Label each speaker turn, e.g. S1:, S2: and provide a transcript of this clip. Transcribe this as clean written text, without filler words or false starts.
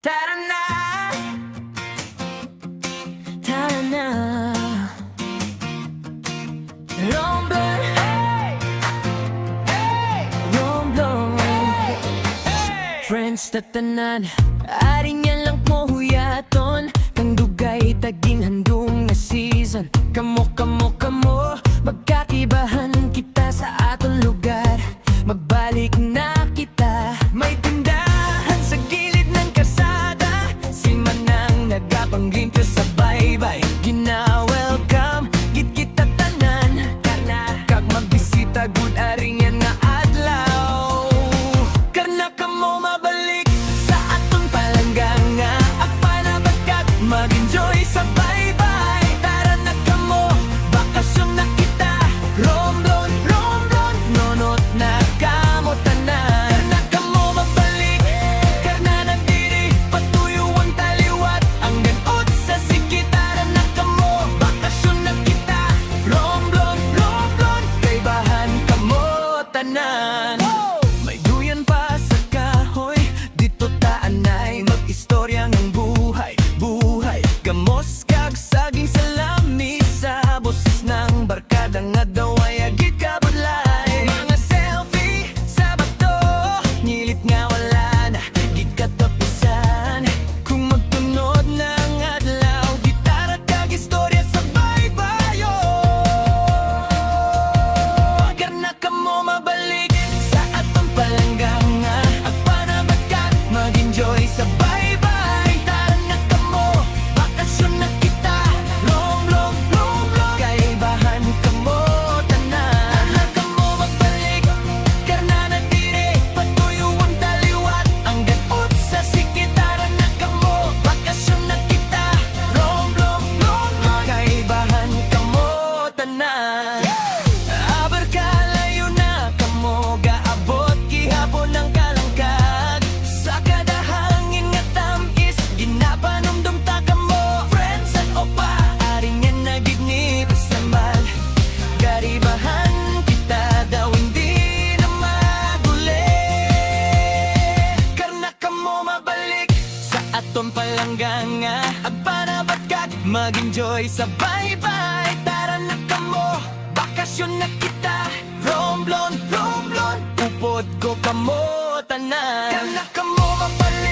S1: Tara na, tara na. Romblon, hey! Hey! Romblon, hey! Friends na tanan, aring yan lang mo huyaton. Kang dugay taging handong na season. Kamo, magkakibahan kita sa aton lugar. Magbalik na kita, may tindahan sa gilid ng kasada. Si Manang nagapangging ka sa baybay. Gina-welcome, git kita tanan. Kag magbisita, good aring yan nga adlaw. Karna ka mo mabalik sa aton palanggang nga. Agpanabat kag mag-enjoy sa baybay. Tara na ka mo, bakasyon na kita. Romblon, Romblon, nonot na kamo tanan. Karna ka mo mabalik, karna na diri patuyuan taliwat. Ang ganot sa sikit. Tara na ka mo, bakasyon na kita. Romblon, Romblon, kay bahan ka mo tanan. May duyan pa sa kahoy, dito taanay mag-istorya ng buhay. Gamos kag saging salami sa boses ng barkada nga daw ay agit kabudlay. Mga selfie sa bato, ngilit nga wala na, git katapusan. Kung magtunod ng adlaw, gitara kag istorya sa baybayo. Karna ka mo mabalik sa atong palanggang nga. Agpanabat kag mag-enjoy sa baybay. Tara na ka mo, bakasyon na kita. Romblon, Romblon, kay bahan ka mo tanan. Karna ka mo magbalik, karna na dire patuyuan taliwat. Ang ganot sa sikit. Tara na ka mo, bakasyon na kita. Romblon, Romblon, kay bahan ka mo tanan. Aber kalayo na ka mo, gaabot gihapon ng kalangkag. Sa kada hangin nga tamis, ginapanumdum ta ka mo. Friends at opa, aring yan nagigni pasamal. Garibahan kita daw hindi na maguli. Karna ka mo mabalik sa aton palanggang nga. Agpanabat kag mag-enjoy sa baybay. Tara na ka mo, bakasyon na kita. Romblon, Romblon, upod ko ka mo tanan. Karna ka mo mabalik